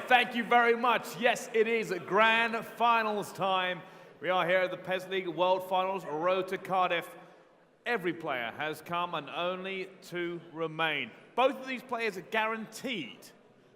right, thank you very much. Yes, it is grand finals time. We are here at the PESLeague World Finals, road to Cardiff. Every player has come and only two remain. Both of these players are guaranteed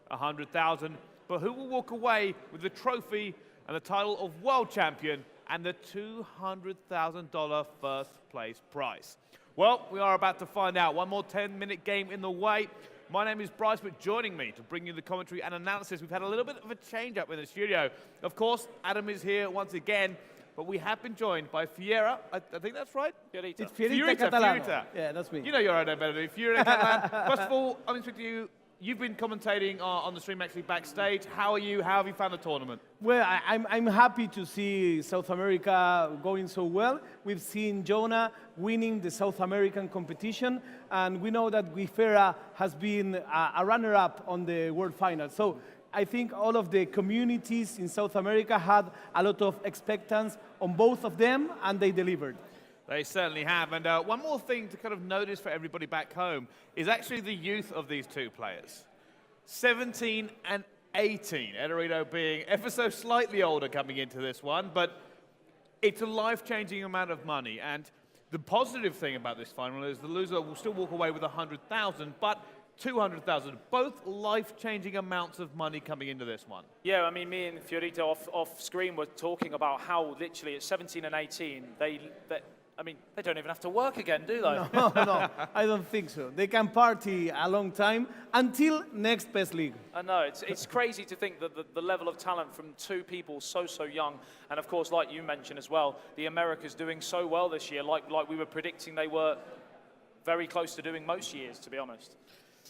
100,000, but who will walk away with the trophy and the title of world champion and the $200,000 first place prize? Well, we are about to find out. One more 10-minute game in the way. My name is Bryce, but joining me to bring you the commentary and analysis, we've had a little bit of a change-up in the studio. Of course, Adam is here once again, but we have been joined by Fiera. I think that's right? Fiorita. It's Fiorita Catalano. Fiorita. Yeah, that's me. You know your own name better than me. Fiorita Catalano. First of all, I'm going to speak to you. You've been commentating on the stream actually backstage. How are you? How have you found the tournament? Well, I'm happy to see South America going so well. We've seen Jonah winning the South American competition, and we know that GuiFera has been a runner-up on the World Final. So I think all of the communities in South America had a lot of expectance on both of them, and they delivered. They certainly have. And one more thing to kind of notice for everybody back home is actually the youth of these two players. 17 and 18. Ettorito being ever so slightly older coming into this one, but it's a life-changing amount of money. And the positive thing about this final is the loser will still walk away with 100,000, but 200,000. Both life-changing amounts of money coming into this one. Yeah, I mean, me and Fiorita off screen were talking about how literally at 17 and 18, they don't even have to work again, do they? No, I don't think so. They can party a long time until next PESLeague. I know, it's crazy to think that the level of talent from two people so young, and of course, like you mentioned as well, the Americas doing so well this year, like we were predicting they were very close to doing most years, to be honest.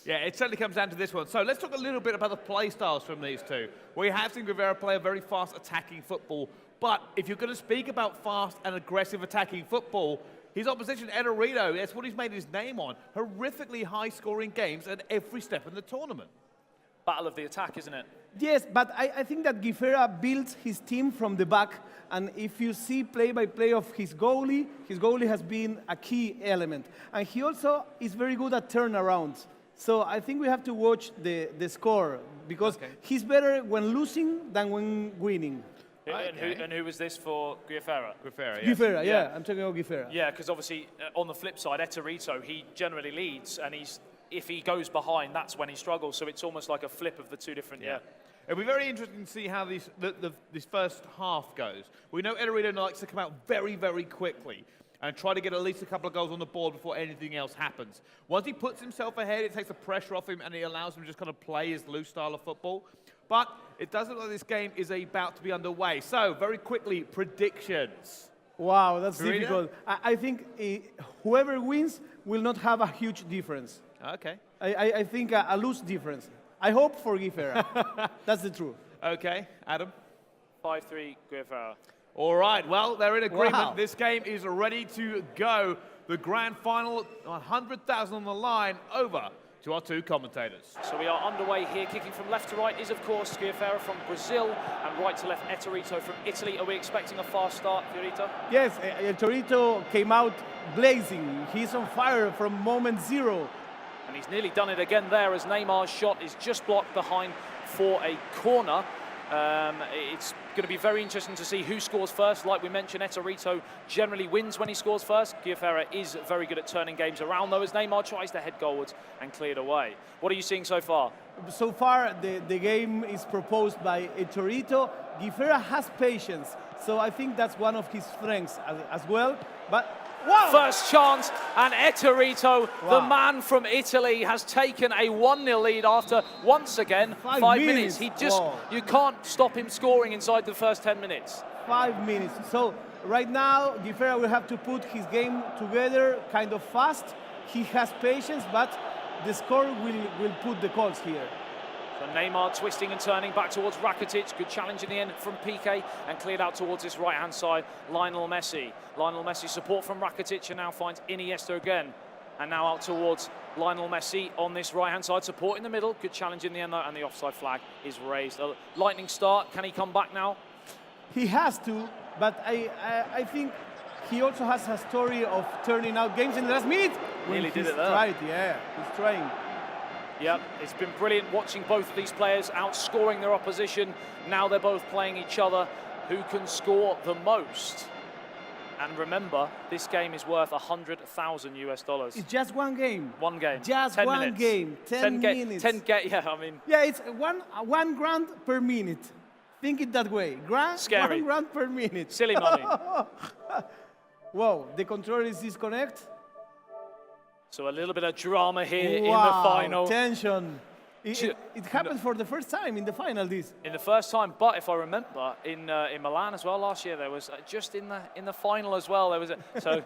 Yeah, it certainly comes down to this one. So let's talk a little bit about the play styles from these two. We have seen GuiFera play a very fast attacking football, but if you're going to speak about fast and aggressive attacking football, his opposition, Ettorito, that's what he's made his name on. Horrifically high-scoring games at every step in the tournament. Battle of the attack, isn't it? Yes, but I think that GuiFera built his team from the back, and if you see play-by-play of his goalie has been a key element. And he also is very good at turnarounds. So I think we have to watch the score, because he's better when losing than when winning. Okay. And who was this for GuiFera? GuiFera, yes. GuiFera, yeah. I'm talking about GuiFera. Yeah, because obviously on the flip side, Ettorito, he generally leads, and if he goes behind, that's when he struggles. So it's almost like a flip of the two different. Yeah. It'll be very interesting to see how this first half goes. We know Ettorito likes to come out very, very quickly and try to get at least a couple of goals on the board before anything else happens. Once he puts himself ahead, it takes the pressure off him and it allows him to just kind of play his loose style of football. But it does look like this game is about to be underway. So, very quickly, predictions. Wow, that's Fiorita? difficult. I think whoever wins will not have a huge difference. Okay. I think a loose difference. I hope for GuiFera. That's the truth. Okay, Adam? 5-3 GuiFera. All right, well, they're in agreement. Wow. This game is ready to go. The grand final, 100,000 on the line, over to our two commentators. So we are underway here. Kicking from left to right is, of course, GuiFera from Brazil, and right to left, Ettorito from Italy. Are we expecting a fast start, Fiorita? Yes, Ettorito came out blazing. He's on fire from moment zero. And he's nearly done it again there, as Neymar's shot is just blocked behind for a corner. It's going to be very interesting to see who scores first. Like we mentioned, Ettorito generally wins when he scores first. GuiFera is very good at turning games around, though, as Neymar tries to head goalwards and clear it away. What are you seeing so far? So far, the game is proposed by Ettorito. GuiFera has patience, so I think that's one of his strengths as well. But wow! First chance, and Ettorito, the man from Italy, has taken a 1-0 lead after, once again, 5 minutes. He just, you can't stop him scoring inside the first 10 minutes. 5 minutes. So right now, GuiFera will have to put his game together kind of fast. He has patience, but the score will put the calls here. So Neymar twisting and turning back towards Rakitic. Good challenge in the end from Piqué, and cleared out towards this right-hand side, Lionel Messi. Lionel Messi support from Rakitic, and now finds Iniesta again. And now out towards Lionel Messi on this right-hand side, support in the middle. Good challenge in the end, though, and the offside flag is raised. A lightning start. Can he come back now? He has to, but I think he also has a story of turning out games in the last minute. Nearly did it there. Right, yeah, he's trying. Yep, it's been brilliant watching both of these players outscoring their opposition. Now they're both playing each other. Who can score the most? And remember, this game is worth $100,000. It's just one game. One game. Just 10 one minutes. game. 10 minutes. Yeah, I mean. Yeah, it's one grand per minute. Think it that way. Scary. 1 grand per minute. Silly money. Whoa, the controller is disconnected. So a little bit of drama here Wow, in the final. Tension. It happened for the first time in the final. In the first time, but if I remember, in Milan as well last year, there was just in the final as well. There was so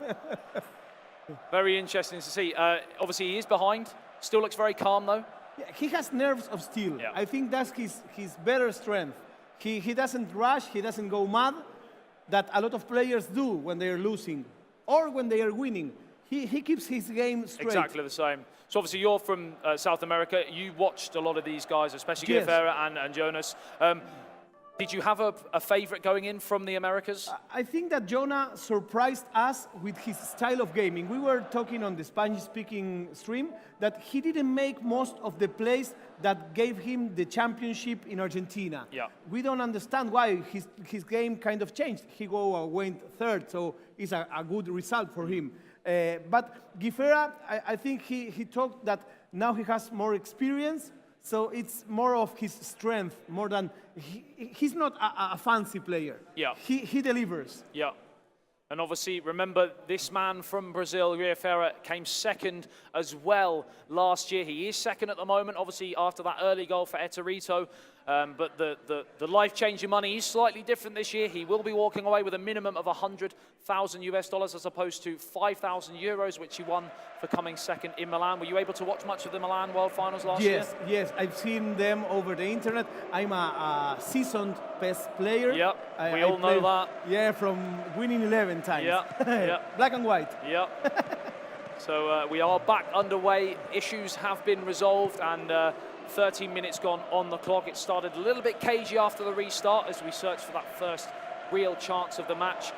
very interesting to see. Obviously, he is behind. Still looks very calm though. Yeah, he has nerves of steel. Yeah. I think that's his better strength. He doesn't rush. He doesn't go mad. That a lot of players do when they are losing or when they are winning. He keeps his game straight. Exactly the same. So obviously you're from South America. You watched a lot of these guys, especially Yes. GuiFera and Jonas. Did you have a favorite going in from the Americas? I think that Jonah surprised us with his style of gaming. We were talking on the Spanish-speaking stream that he didn't make most of the plays that gave him the championship in Argentina. Yeah. We don't understand why his game kind of changed. He went third, so it's a good result for him. But GuiFera, I think he talked that now he has more experience, so it's more of his strength, more than he's not a fancy player. Yeah. He delivers. Yeah. And obviously, remember, this man from Brazil, GuiFera, came second as well last year. He is second at the moment, obviously, after that early goal for Ettorito. But the life-changing money is slightly different this year. He will be walking away with a minimum of $100,000 as opposed to €5,000, which he won for coming second in Milan. Were you able to watch much of the Milan World Finals last year? Yes, I've seen them over the internet. I'm a seasoned PES player. Yep, we all know that. Yeah, from winning 11 times. Yeah. Black and white. Yeah. So we are back underway. Issues have been resolved and 13 minutes gone on the clock. It started a little bit cagey after the restart as we searched for that first real chance of the match.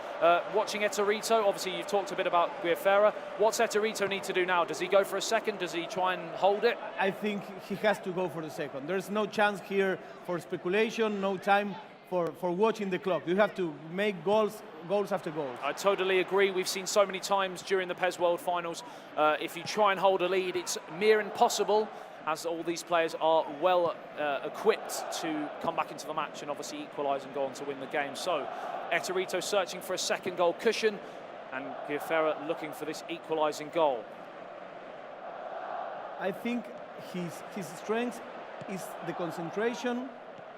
Watching Ettorito, obviously you've talked a bit about GuiFera. What's Ettorito need to do now? Does he go for a second? Does he try and hold it? I think he has to go for the second. There's no chance here for speculation, no time for watching the clock. You have to make goals after goals. I totally agree. We've seen so many times during the PES World Finals, if you try and hold a lead, it's near impossible, as all these players are well equipped to come back into the match and obviously equalise and go on to win the game. So Ettorito searching for a second goal cushion and GuiFera looking for this equalising goal. I think his strength is the concentration,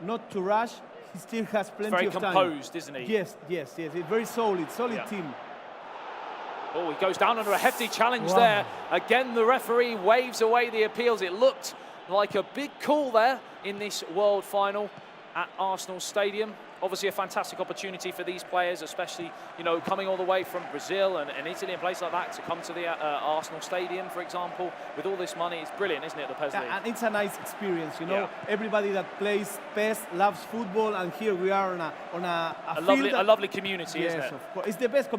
not to rush. He still has plenty of time. Very composed, isn't he? Yes. It's very solid Yeah. team. Oh, he goes down under a hefty challenge Wow. there. Again, the referee waves away the appeals. It looked like a big call there in this World Final at Arsenal Stadium. Obviously, a fantastic opportunity for these players, especially, you know, coming all the way from Brazil and Italy and places like that to come to the Arsenal Stadium, for example, with all this money. It's brilliant, isn't it, the PESLeague? And it's a nice experience, you know. Yeah. Everybody that plays PES loves football, and here we are on a lovely community, isn't yes, it? of course. It's the best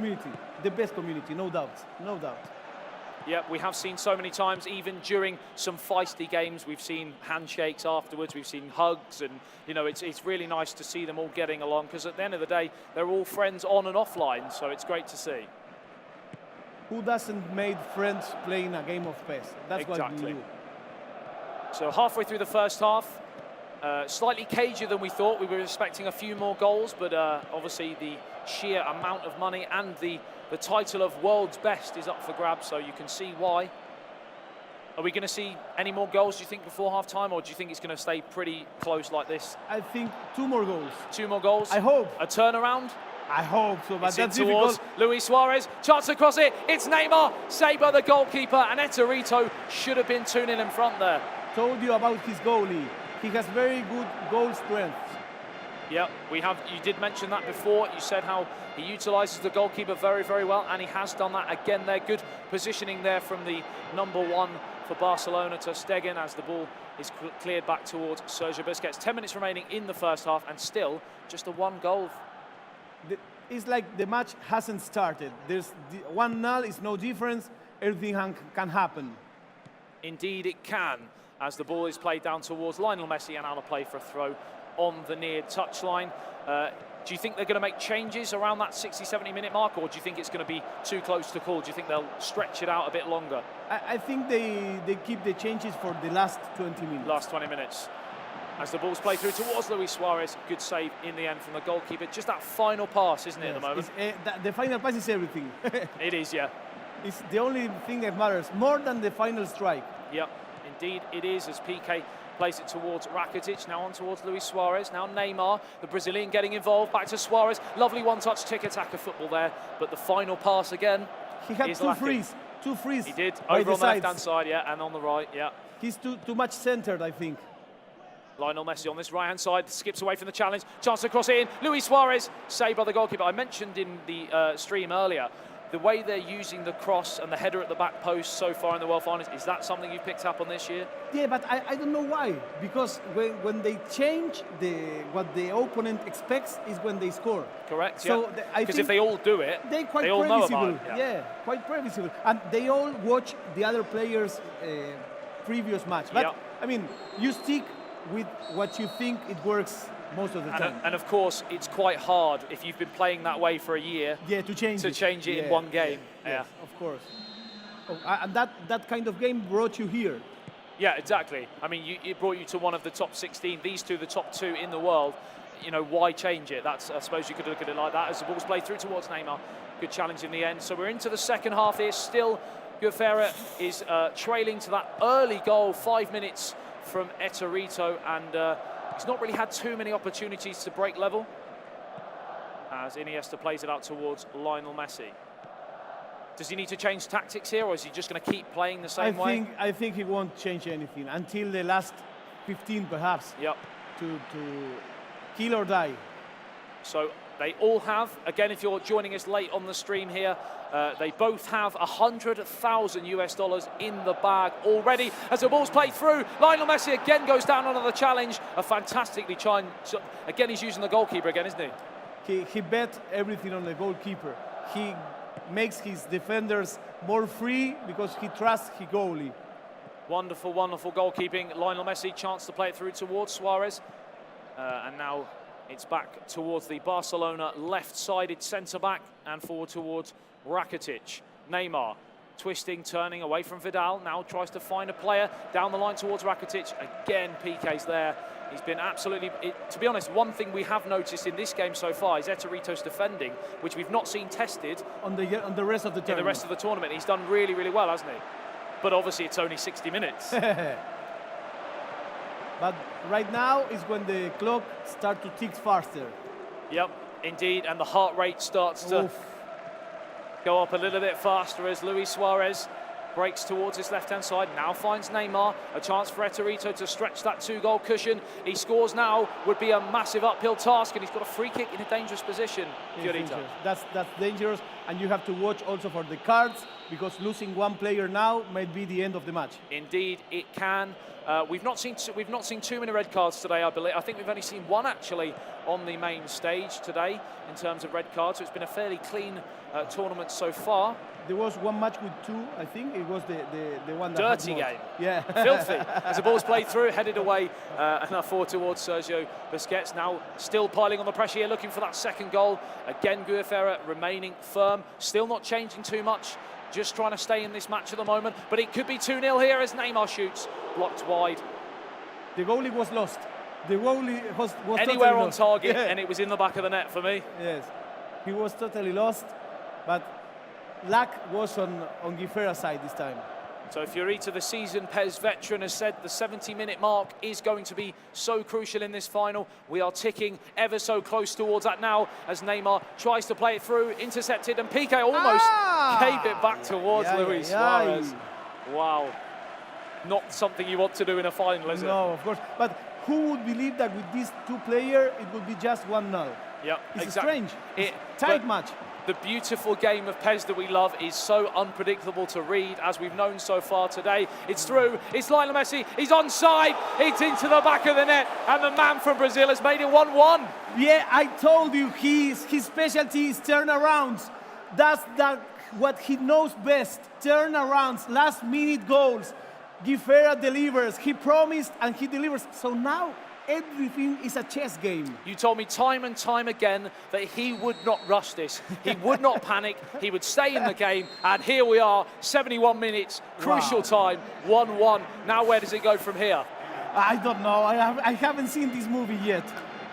community, no doubt. Yeah, we have seen so many times, even during some feisty games, we've seen handshakes afterwards, we've seen hugs, and, you know, it's really nice to see them all getting along, because at the end of the day, they're all friends on and offline, so it's great to see. Who doesn't make friends playing a game of PES? That's Exactly. what we do. So halfway through the first half, slightly cagier than we thought. We were expecting a few more goals, but obviously the sheer amount of money and the title of world's best is up for grabs, so you can see why. Are we going to see any more goals, do you think, before half-time, or do you think it's going to stay pretty close like this? I think 2 more goals. 2 more goals? I hope. A turnaround? I hope so, but It's in that's towards difficult. Luis Suarez, chance across it, it's Neymar, saved by the goalkeeper, and Ettorito should have been 2-0 in front there. Told you about his goalie. He has very good goal strength. Yeah, you did mention that before. You said how he utilises the goalkeeper very, very well, and he has done that again there. Good positioning there from the #1 for Barcelona to Stegen as the ball is cleared back towards Sergio Busquets. 10 minutes remaining in the first half, and still just a 1 goal. It's like the match hasn't started. There's 1-0, it's no difference. Everything can happen. Indeed it can. as the ball is played down towards Lionel Messi, and now a play for a throw on the near touchline. Do you think they're going to make changes around that 60-70 minute mark, or do you think it's going to be too close to call? Do you think they'll stretch it out a bit longer? I think they keep the changes for the last 20 minutes. Last 20 minutes. As the ball's played through towards Luis Suarez, good save in the end from the goalkeeper. Just that final pass, isn't it, at the moment? The final pass is everything. It is, yeah. It's the only thing that matters, more than the final strike. Yep, indeed it is, as PK plays it towards Rakitic, now on towards Luis Suarez, now Neymar, the Brazilian getting involved, back to Suarez, lovely one-touch tick-attacker football there, but the final pass again He had is two lacking. frees. He did, by over on the sides. left-hand side, yeah, and on the right, yeah. He's too much centered, I think. Lionel Messi on this right-hand side, skips away from the challenge, chance to cross it in, Luis Suarez, saved by the goalkeeper. I mentioned in the stream earlier, the way they're using the cross and the header at the back post so far in the World Finals, is that something you've picked up on this year? Yeah, but I don't know why. Because when they change what the opponent expects is when they score. Correct, so yeah. Because if they all do it, they're quite they all know previsible. about it. Yeah, quite previsible. And they all watch the other players' previous match. But, Yep. I mean, you stick with what you think it works most of the time. And of course, it's quite hard if you've been playing that way for a year. Yeah, to change it in one game. Yes, of course. Oh, and that kind of game brought you here. Yeah, exactly. I mean, it brought you to one of the top 16. These two, the top 2 in the world. You know, why change it? I suppose you could look at it like that. As the ball's played through towards Neymar, good challenge in the end. So we're into the second half here. Still, GuiFera is trailing to that early goal, 5 minutes from Ettorito, and he's not really had too many opportunities to break level, as Iniesta plays it out towards Lionel Messi. Does he need to change tactics here, or is he just going to keep playing the same way? I think he won't change anything until the last 15, perhaps. Yep. To kill or die. So they all have, again, if you're joining us late on the stream here, they both have $100,000 in the bag already. As the ball's played through, Lionel Messi again goes down on the challenge. A fantastically challenge. Again, he's using the goalkeeper again, isn't he? He bet everything on the goalkeeper. He makes his defenders more free because he trusts his goalie. Wonderful, wonderful goalkeeping. Lionel Messi, chance to play it through towards Suarez. And now it's back towards the Barcelona left-sided centre-back and forward towards Rakitic. Neymar twisting, turning away from Vidal. Now tries to find a player down the line towards Rakitic. Again, PK's there. He's been absolutely... to be honest, one thing we have noticed in this game so far is Ettorito's defending, which we've not seen tested on the rest of the tournament. In the rest of the tournament. He's done really, really well, hasn't he? But obviously it's only 60 minutes. But right now is when the clock starts to tick faster. Yep, indeed, and the heart rate starts to go up a little bit faster as Luis Suarez breaks towards his left-hand side, now finds Neymar, a chance for Ettorito to stretch that 2-goal cushion. He scores now, would be a massive uphill task, and he's got a free kick in a dangerous position. That's dangerous, and you have to watch also for the cards, because losing one player now might be the end of the match. Indeed, it can. We've not seen too many red cards today, I believe. I think we've only seen one actually on the main stage today in terms of red cards, so it's been a fairly clean tournament so far. There was one match with 2, I think. It was the one that dirty game. Yeah. Filthy. As the ball's played through, headed away, and now forward towards Sergio Busquets. Now still piling on the pressure here, looking for that second goal. Again, GuiFera remaining firm, still not changing too much. Just trying to stay in this match at the moment, but it could be 2-0 here as Neymar shoots, blocked wide. The goalie was lost. The goalie was anywhere totally on lost. target, Yeah. and it was in the back of the net for me. Yes, he was totally lost, but luck was on GuiFera's side this time. So Fiorita, the seasoned PES veteran, has said the 70-minute mark is going to be so crucial in this final. We are ticking ever so close towards that now as Neymar tries to play it through, intercepted, and Piqué almost gave it back towards Luis Suarez. Wow. Not something you want to do in a final, is it? No, of course. But who would believe that with these 2 players, it would be just 1-0? Yep, it's exactly. strange. Tight match. The beautiful game of PES that we love is so unpredictable to read, as we've known so far today. It's through, it's Lionel Messi, he's onside, it's into the back of the net, and the man from Brazil has made it 1-1. Yeah, I told you, his specialty is turnarounds. That's what he knows best, turnarounds, last-minute goals. GuiFera delivers. He promised and he delivers. So now everything is a chess game. You told me time and time again that he would not rush this. He would not panic. He would stay in the game. And here we are, 71 minutes, crucial time, 1-1. Now where does it go from here? I don't know. I haven't seen this movie yet.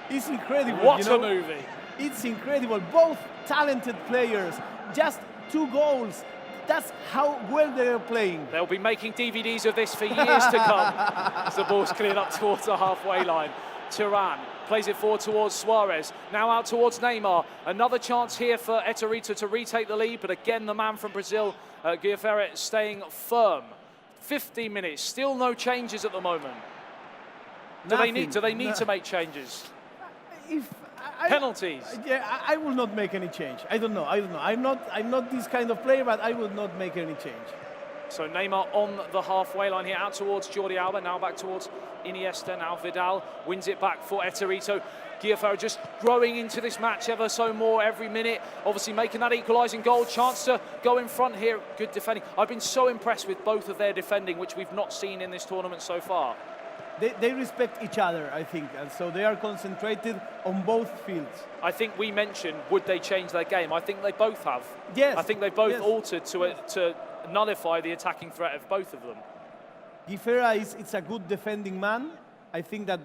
It's incredible. What a movie. It's incredible. Both talented players, just 2 goals. That's how well they're playing. They'll be making DVDs of this for years to come as the ball's cleared up towards the halfway line. Turan plays it forward towards Suarez. Now out towards Neymar. Another chance here for Ettorito to retake the lead, but again the man from Brazil, GuiFera, staying firm. 15 minutes, still no changes at the moment. Do they need to make changes? Penalties. Yeah, I will not make any change. I don't know. I'm not this kind of player, but I will not make any change. So Neymar on the halfway line here, out towards Jordi Alba, now back towards Iniesta, now Vidal wins it back for Ettorito. GuiFera just growing into this match ever so more every minute, obviously making that equalising goal, chance to go in front here, good defending. I've been so impressed with both of their defending, which we've not seen in this tournament so far. They respect each other, I think, and so they are concentrated on both fields. I think we mentioned, would they change their game? I think they both have. Yes. I think they both altered to nullify the attacking threat of both of them. GuiFera it's a good defending man. I think that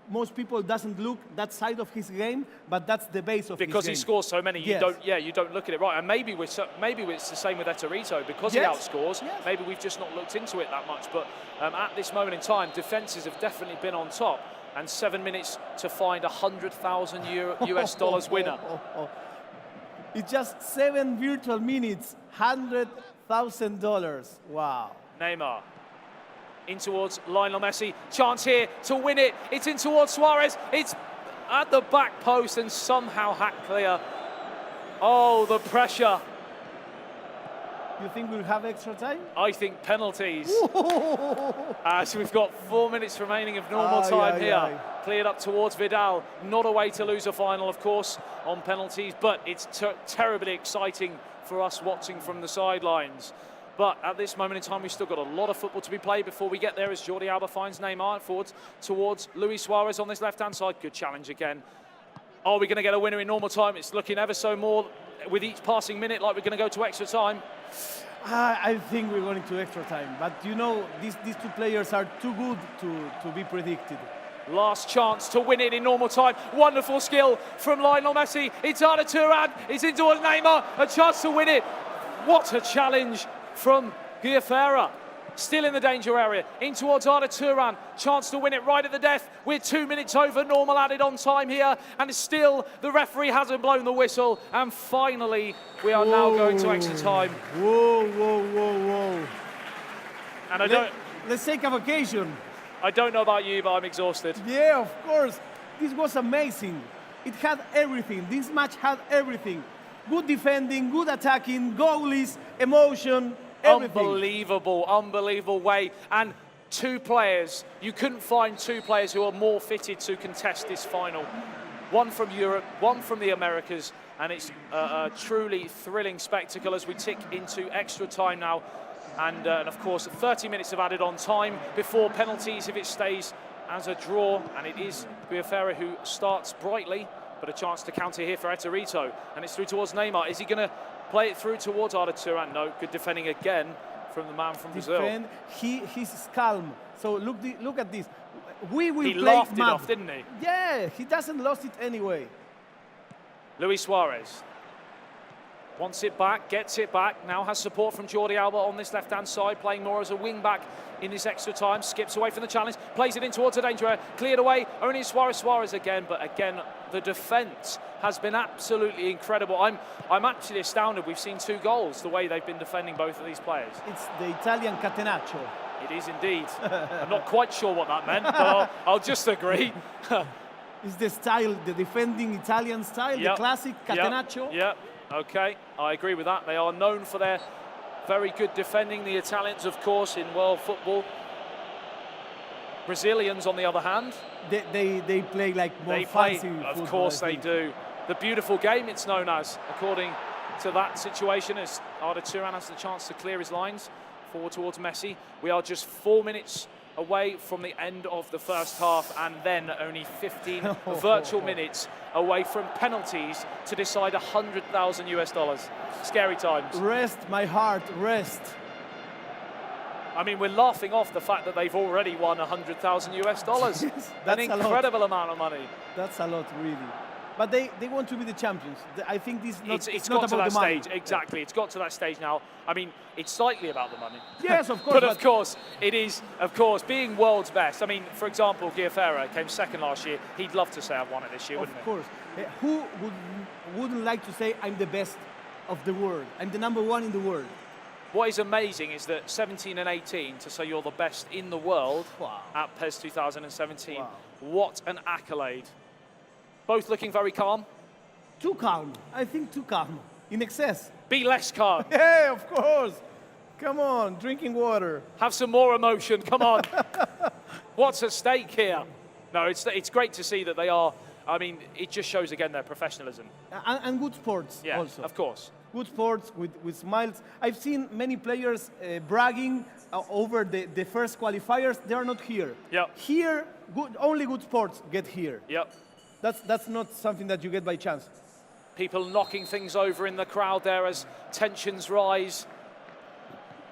most people doesn't look that side of his game, but that's the base of his game. Because he scores so many, you don't look at it right. And maybe it's the same with Ettorito because he outscores. Yes. Maybe we've just not looked into it that much. But at this moment in time, defences have definitely been on top. And 7 minutes to find $100,000 US dollars winner. It's just 7 virtual minutes, $100,000. Wow. Neymar. In towards Lionel Messi, chance here to win it, it's in towards Suarez, it's at the back post and somehow hacked clear. Oh, the pressure. You think we'll have extra time? I think penalties. So we've got 4 minutes remaining of normal time here. Cleared up towards Vidal, not a way to lose a final, of course, on penalties, but it's terribly exciting for us watching from the sidelines. But at this moment in time, we've still got a lot of football to be played before we get there as Jordi Alba finds Neymar forwards towards Luis Suarez on this left-hand side. Good challenge again. Are we going to get a winner in normal time? It's looking ever so more with each passing minute like we're going to go to extra time. I think we're going to extra time. But, you know, these 2 players are too good to be predicted. Last chance to win it in normal time. Wonderful skill from Lionel Messi. It's Arda Turan. It's in towards Neymar. A chance to win it. What a challenge from GuiFera. Still in the danger area. In towards Arda Turan. Chance to win it right at the death. We're 2 minutes over normal added on time here. And still the referee hasn't blown the whistle. And finally, we are now going to extra time. Whoa. And let's take a vacation. I don't know about you, but I'm exhausted. Yeah, of course. This was amazing. It had everything. This match had everything. Good defending, good attacking, goalies, emotion, everything. Unbelievable way. And 2 players, you couldn't find 2 players who are more fitted to contest this final. One from Europe, one from the Americas, and it's a truly thrilling spectacle as we tick into extra time now. And of course, 30 minutes of added on time before penalties if it stays as a draw. And it is GuiFera who starts brightly, but a chance to counter here for Ettorito. And it's through towards Neymar. Is he going to play it through towards Arda Turan? No, good defending again from the man from Brazil. He's calm. So look at this. We will he play laughed it off, didn't he? Yeah, he doesn't lost it anyway. Luis Suarez wants it back, gets it back, now has support from Jordi Alba on this left-hand side, playing more as a wing-back in this extra time, skips away from the challenge, plays it in towards the danger area, cleared away, only Suarez again, but again, the defence has been absolutely incredible. I'm actually astounded we've seen 2 goals, the way they've been defending both of these players. It's the Italian catenaccio. It is indeed. I'm not quite sure what that meant, but I'll just agree. It's the style, the defending Italian style, the classic catenaccio. Yep. Okay, I agree with that. They are known for their very good defending, the Italians, of course, in world football. Brazilians, on the other hand, they play like more fancy football. Of course they do. The beautiful game, it's known as, according to that situation, as Arda Turan has the chance to clear his lines Forward towards Messi. We are just 4 minutes away from the end of the first half, and then only 15 virtual minutes away from penalties to decide $100,000. Scary times. Rest, my heart, rest. I mean, we're laughing off the fact that they've already won $100,000. Yes, An that's a lot. incredible amount of money. That's a lot, really. But they want to be the champions. I think this not, It's not got to about that the money. stage, exactly. It's got to that stage now. I mean, it's slightly about the money. Yes, of course. But of course, it is, of course, being world's best. I mean, for example, GuiFera came second last year. He'd love to say I've won it this year, wouldn't he? Of course. Who wouldn't like to say I'm the best of the world? I'm the number one in the world. What is amazing is that 17 and 18, to say you're the best in the world at PES 2017, Wow. what an accolade. Both looking very calm. Too calm. I think too calm. In excess. Be less calm. Yeah, of course. Come on, drinking water. Have some more emotion. Come on. What's at stake here? No, it's great to see that they are. I mean, it just shows again their professionalism. And good sports Yeah, also. of course. Good sports with smiles. I've seen many players bragging over the first qualifiers. They are not here. Yep. Here, only good sports get here. Yep. That's not something that you get by chance. People knocking things over in the crowd there as tensions rise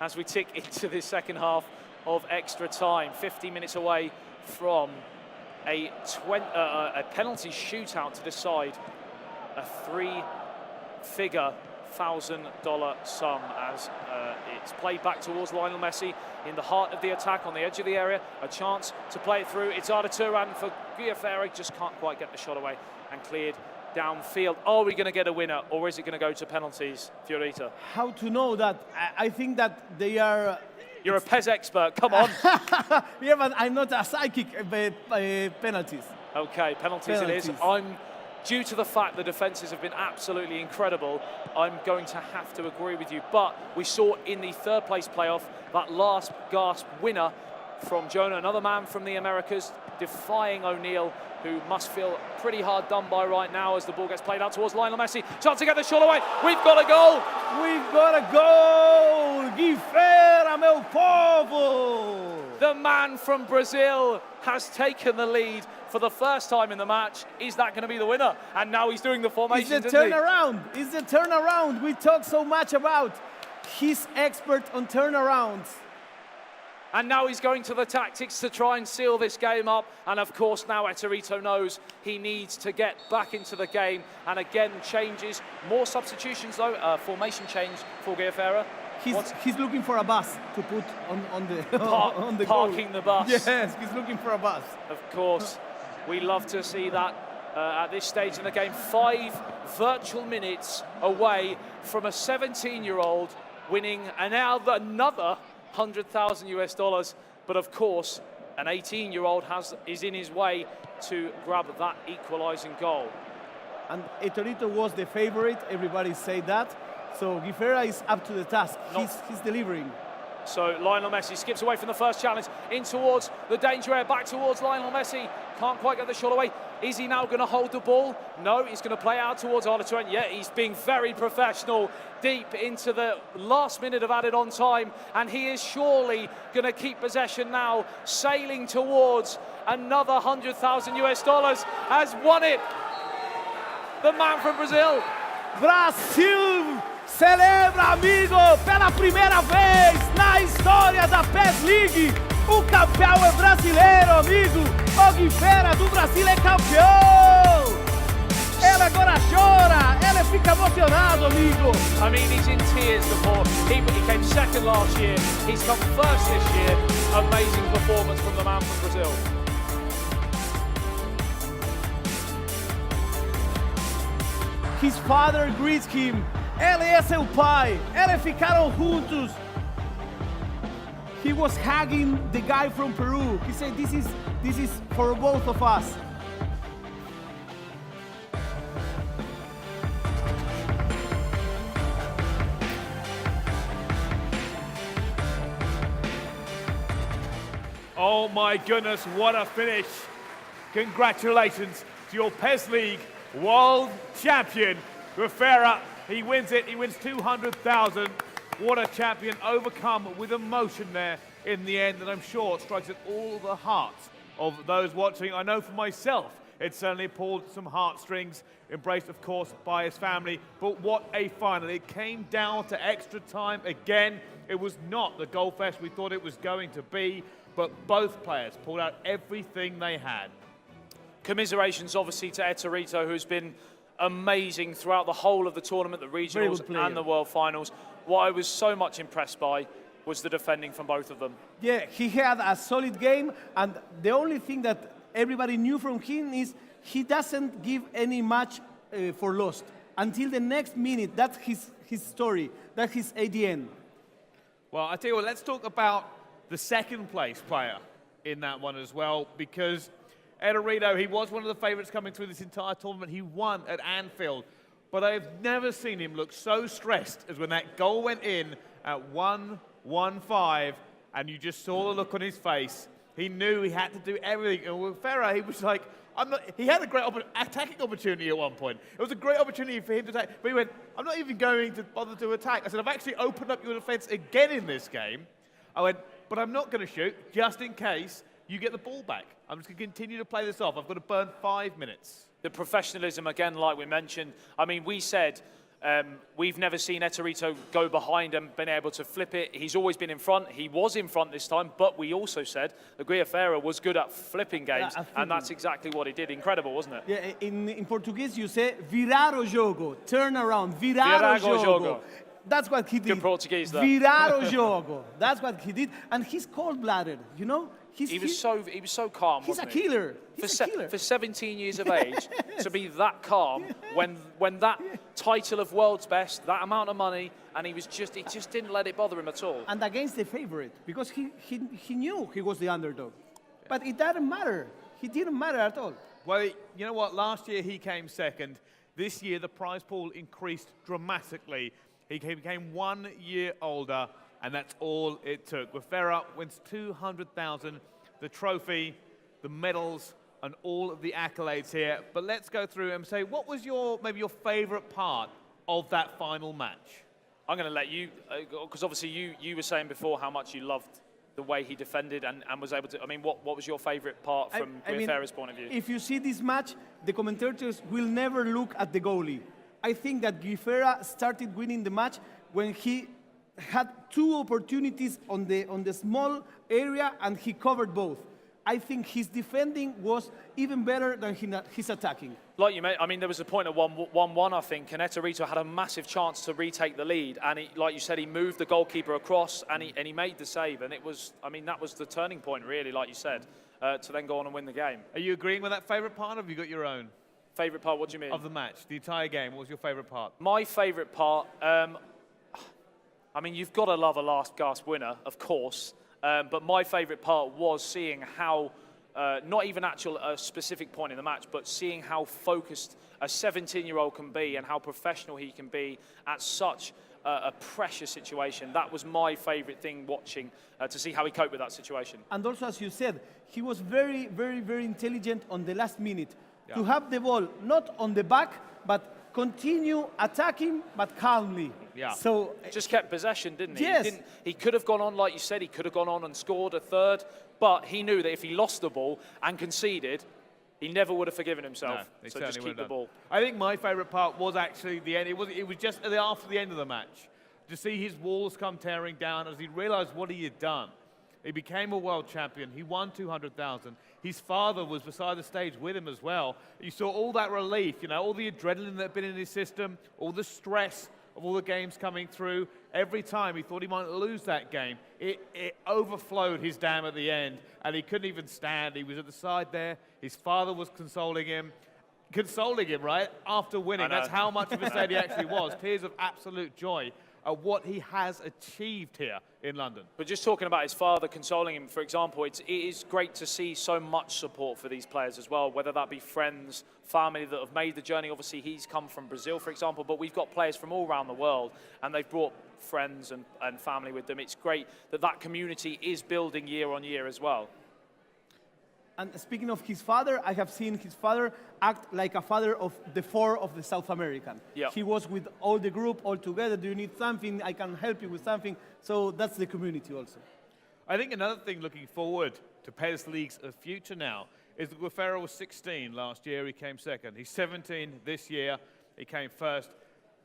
as we tick into the second half of extra time. 50 minutes away from a penalty shootout to decide a three-figure $1,000 sum as it's played back towards Lionel Messi in the heart of the attack on the edge of the area. A chance to play it through. It's Ettorito97 for GuiFera, just can't quite get the shot away and cleared downfield. Are we going to get a winner, or is it going to go to penalties, Fiorita? How to know that? I think that they are. You're a PES expert, come on. Yeah, but I'm not a psychic penalties. Okay, penalties it is. Due to the fact the defences have been absolutely incredible, I'm going to have to agree with you. But we saw in the third place playoff that last gasp winner from Jonah, another man from the Americas, defying O'Neill, who must feel pretty hard done by right now as the ball gets played out towards Lionel Messi. Chance to get the shot away. We've got a goal. We've got a goal. GuiFera, meu povo. The man from Brazil has taken the lead for the first time in the match. Is that going to be the winner? And now he's doing the formation. It's the turnaround. It's the turnaround. We talk so much about. He's expert on turnarounds. And now he's going to the tactics to try and seal this game up. And of course, now Ettorito knows he needs to get back into the game. And again, changes. More substitutions, though. Formation change for GuiFera. He's looking for a bus to put on the on the parking goal. the bus. Yes, he's looking for a bus. Of course, we love to see that at this stage in the game. 5 virtual minutes away from a 17-year-old winning another $100,000. But of course, an 18-year-old is in his way to grab that equalising goal. And Ettorito was the favorite. Everybody say that. So GuiFera is up to the task. He's delivering. So Lionel Messi skips away from the first challenge in towards the danger area, back towards Lionel Messi. Can't quite get the shot away. Is he now going to hold the ball? No, he's going to play out towards Ettorito97. Yeah, he's being very professional deep into the last minute of added on time. And he is surely going to keep possession now, sailing towards another $100,000. Has won it. The man from Brazil. Brasil celebra, amigo, pela primeira vez na história da PESLeague. O campeão é brasileiro, amigo. O GuiFera do Brasil é campeão. Ele agora chora, ele fica emocionado, amigo. I mean, he's in tears before. He came second last year. He's come first this year. Amazing performance from the man from Brazil. His father greets him. Ele é seu pai. Eles ficaram juntos. He was hugging the guy from Peru. He said, this is for both of us. Oh my goodness, what a finish. Congratulations to your PESLeague world champion, GuiFera. He wins it, he wins 200,000. What a champion, overcome with emotion there in the end, and I'm sure it strikes at all the hearts of those watching. I know for myself, it certainly pulled some heartstrings, embraced, of course, by his family. But what a final. It came down to extra time again. It was not the goal fest we thought it was going to be, but both players pulled out everything they had. Commiserations, obviously, to Ettorito, who's been amazing throughout the whole of the tournament, the regionals and the World Finals. What I was so much impressed by was the defending from both of them. Yeah, he had a solid game, and the only thing that everybody knew from him is he doesn't give any match for lost until the next minute. That's his story. That's his ADN. Well, I tell you what, let's talk about the second place player in that one as well, because Ettorito, he was one of the favourites coming through this entire tournament. He won at Anfield, but I've never seen him look so stressed as when that goal went in at 1-1-5, and you just saw the look on his face. He knew he had to do everything. And with GuiFera, he was like, he had a great attacking opportunity at one point. It was a great opportunity for him to attack, but he went, I'm not even going to bother to attack. I said, I've actually opened up your defence again in this game. I went, but I'm not going to shoot, just in case you get the ball back. I'm just going to continue to play this off. I've got to burn 5 minutes. The professionalism, again, like we mentioned. I mean, we said we've never seen Ettorito go behind and been able to flip it. He's always been in front. He was in front this time, but we also said that GuiFera was good at flipping games, and that's exactly what he did. Incredible, wasn't it? Yeah, in Portuguese you say virar o jogo, turn around, virar o jogo. That's what he did. Good Portuguese, though. Virar o jogo. That's what he did, and he's cold-blooded, you know? He was so calm, wasn't he? He's a killer. He's a killer. For 17 years of age, to be that calm when that title of world's best, that amount of money, and he just didn't let it bother him at all. And against the favorite, because he knew he was the underdog. But it doesn't matter. He didn't matter at all. Well, you know what? Last year he came second. This year the prize pool increased dramatically. He became 1 year older, and that's all it took. GuiFera wins 200,000, the trophy, the medals, and all of the accolades here. But let's go through and say, what was maybe your favorite part of that final match? I'm going to let you, because obviously you were saying before how much you loved the way he defended and was able to. I mean, what was your favorite part from GuiFera's point of view? If you see this match, the commentators will never look at the goalie. I think that GuiFera started winning the match when he had 2 opportunities on the small area, and he covered both. I think his defending was even better than his attacking. Like you made, I mean, there was a point at 1-1, I think, and Ettorito had a massive chance to retake the lead, and like you said, he moved the goalkeeper across, and he made the save, and it was, I mean, that was the turning point, really, like you said, to then go on and win the game. Are you agreeing with that favourite part, or have you got your own? Favourite part, what do you mean? Of the match, the entire game, what was your favourite part? My favourite part, I mean, you've got to love a last gasp winner, of course, but my favourite part was seeing how, not even a specific point in the match, but seeing how focused a 17-year-old can be and how professional he can be at such a pressure situation. That was my favourite thing watching, to see how he coped with that situation. And also, as you said, he was very, very, very intelligent on the last minute. Yeah. To have the ball not on the back, but continue attacking, but calmly. Yeah. So just kept possession, didn't he? Yes. He could have gone on, like you said, he could have gone on and scored a third, but he knew that if he lost the ball and conceded, he never would have forgiven himself. No, so just keep the ball. I think my favourite part was actually the end. It was just after the end of the match to see his walls come tearing down as he realised what he had done. He became a world champion. He won 200,000. His father was beside the stage with him as well. You saw all that relief, you know, all the adrenaline that had been in his system, all the stress of all the games coming through. Every time he thought he might lose that game, it overflowed his dam at the end, and he couldn't even stand. He was at the side there. His father was consoling him, right, after winning. That's how much of a state he actually was. Tears of absolute joy at what he has achieved here in London. But just talking about his father consoling him, for example, it is great to see so much support for these players as well, whether that be friends, family that have made the journey. Obviously, he's come from Brazil, for example, but we've got players from all around the world, and they've brought friends and family with them. It's great that that community is building year on year as well. And speaking of his father, I have seen his father act like a father of the four of the South American. Yeah. He was with all the group all together. Do you need something? I can help you with something. So that's the community also. I think another thing looking forward to PESLeague's future now is that GuiFera was 16 last year, he came second. He's 17 this year, he came first.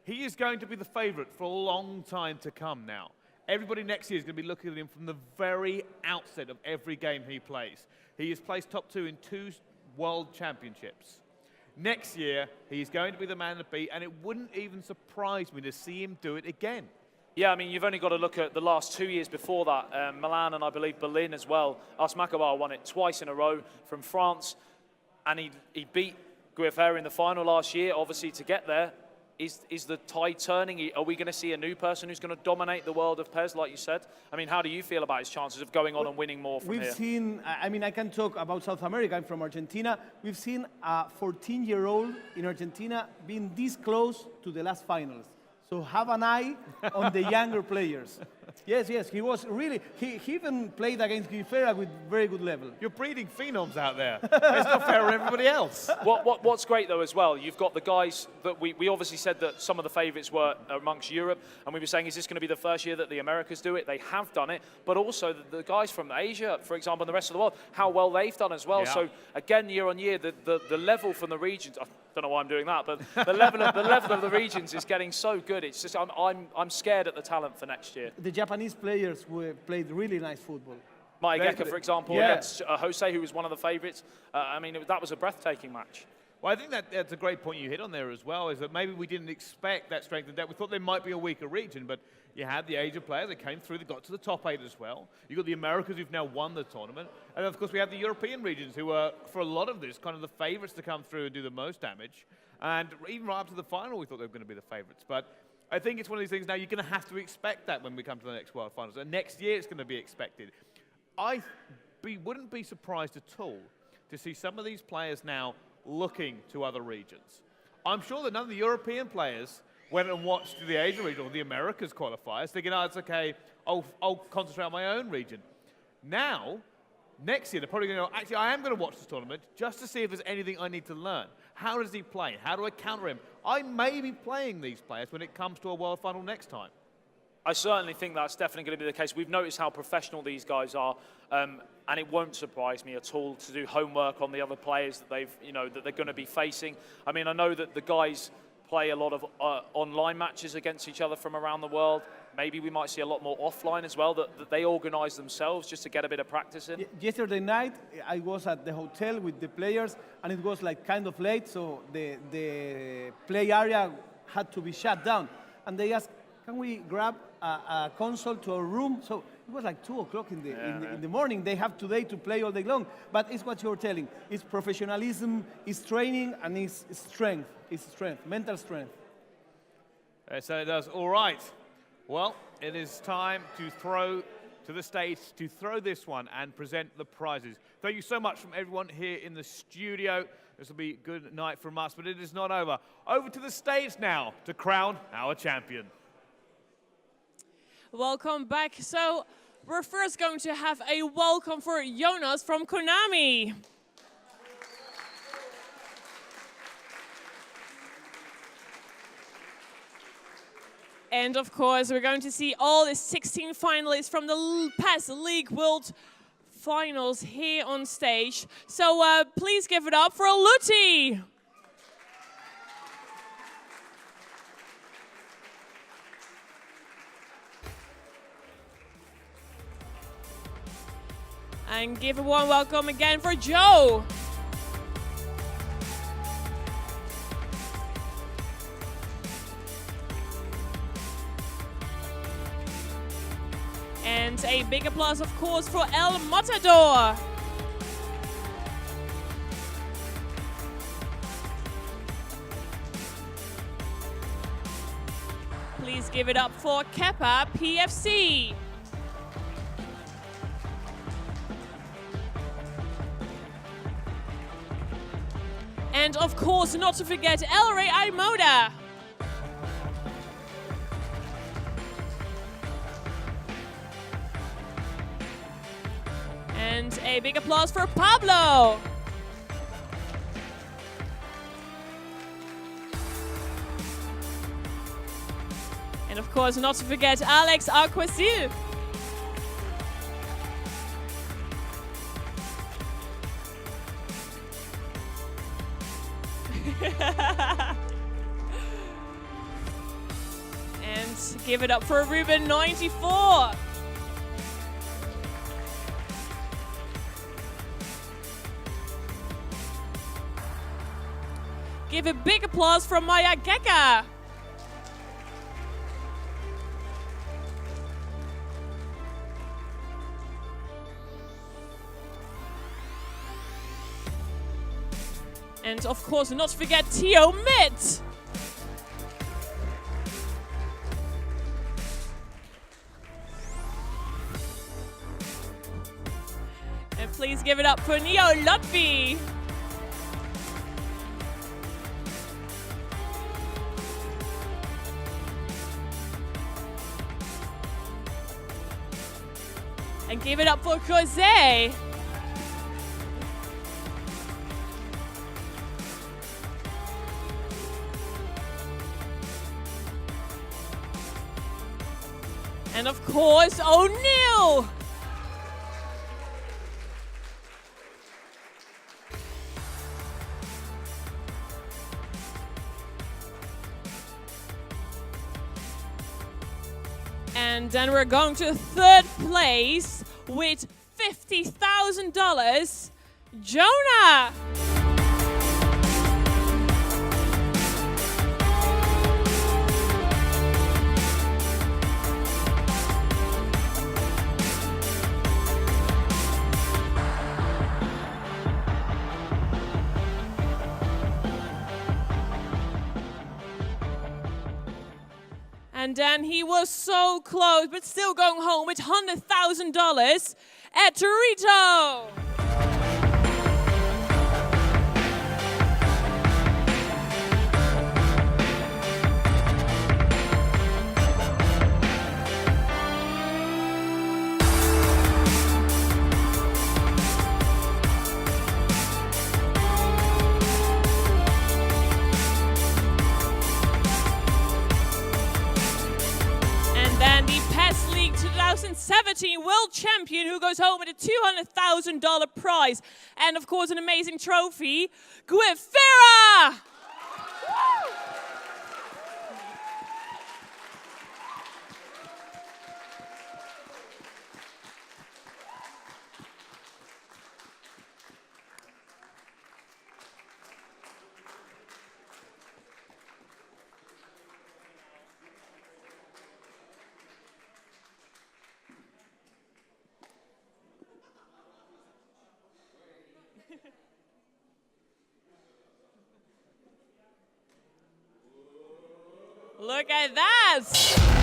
He is going to be the favorite for a long time to come now. Everybody next year is going to be looking at him from the very outset of every game he plays. He has placed top 2 in 2 world championships. Next year, he's going to be the man to beat, and it wouldn't even surprise me to see him do it again. Yeah, I mean, you've only got to look at the last 2 years before that. Milan and I believe Berlin as well. Asmakabar won it twice in a row from France, and he beat GuiFera in the final last year. Obviously, to get there, is the tide turning? Are we going to see a new person who's going to dominate the world of PES, like you said? I mean, how do you feel about his chances of going on and winning more from here? We've seen, I mean, I can talk about South America. I'm from Argentina. We've seen a 14-year-old in Argentina being this close to the last finals. So have an eye on the younger players. Yes, he was really, he even played against GuiFera with very good level. You're breeding phenoms out there. It's not fair on everybody else. What's great, though, as well, you've got the guys that we obviously said that some of the favourites were amongst Europe, and we were saying, is this going to be the first year that the Americas do it? They have done it, but also the guys from Asia, for example, and the rest of the world, how well they've done as well. Yeah. So, again, year on year, the level from the regions, I don't know why I'm doing that, but the level of the regions is getting so good. It's just, I'm scared at the talent for next year. The Japanese players who played really nice football. Maegeka, for example, Yeah. against Jose, who was one of the favourites. I mean, that was a breathtaking match. Well, I think that's a great point you hit on there as well, is that maybe we didn't expect that strength and depth. We thought there might be a weaker region, but you had the Asia players that came through, that got to the top 8 as well. You've got the Americas who've now won the tournament. And of course, we have the European regions who are, for a lot of this, kind of the favourites to come through and do the most damage. And even right up to the final, we thought they were going to be the favourites. But I think it's one of these things now you're going to have to expect that when we come to the next World Finals. And next year, it's going to be expected. Wouldn't be surprised at all to see some of these players now looking to other regions. I'm sure that none of the European players went and watched the Asia region or the Americas qualifiers thinking, oh, it's okay, I'll concentrate on my own region. Now, next year, they're probably going to go, actually, I am going to watch this tournament just to see if there's anything I need to learn. How does he play? How do I counter him? I may be playing these players when it comes to a World Final next time. I certainly think that's definitely going to be the case. We've noticed how professional these guys are, and it won't surprise me at all to do homework on the other players that that they're going to be facing. I mean, I know that the guys play a lot of online matches against each other from around the world. Maybe we might see a lot more offline as well, that they organise themselves just to get a bit of practice in. Yesterday night, I was at the hotel with the players, and it was like kind of late, so the play area had to be shut down. And they asked, can we grab a console to our room? So it was like 2 o'clock in the morning. They have today to play all day long. But it's what you're telling. It's professionalism, it's training, and it's strength. It's strength, mental strength. So it does. All right. Well, it is time to throw to the stage, to throw this one and present the prizes. Thank you so much from everyone here in the studio. This will be a good night from us, but it is not over. Over to the stage now to crown our champion. Welcome back. So we're first going to have a welcome for Jonas from Konami. And of course, we're going to see all the 16 finalists from the PESLeague World Finals here on stage. So please give it up for Lutti. And give a warm welcome again for Joe. And a big applause, of course, for El Matador. Please give it up for Kepa PFC. And of course, not to forget El Rey Aimoda. And a big applause for Pablo. And of course, not to forget Alex Aquasil. And give it up for Ruben94. Give a big applause from Maya Geka. And of course, not to forget Theo Mitt. And please give it up for Neo Lutfi. And give it up for Jose. And of course, O'Neill. And then we're going to third place with $50,000, Jonah. And then he was so close, but still going home with $100,000, Ettorito. And the PESLeague 2017 World Champion, who goes home with a $200,000 prize. And of course, an amazing trophy, GuiFera! Look at that!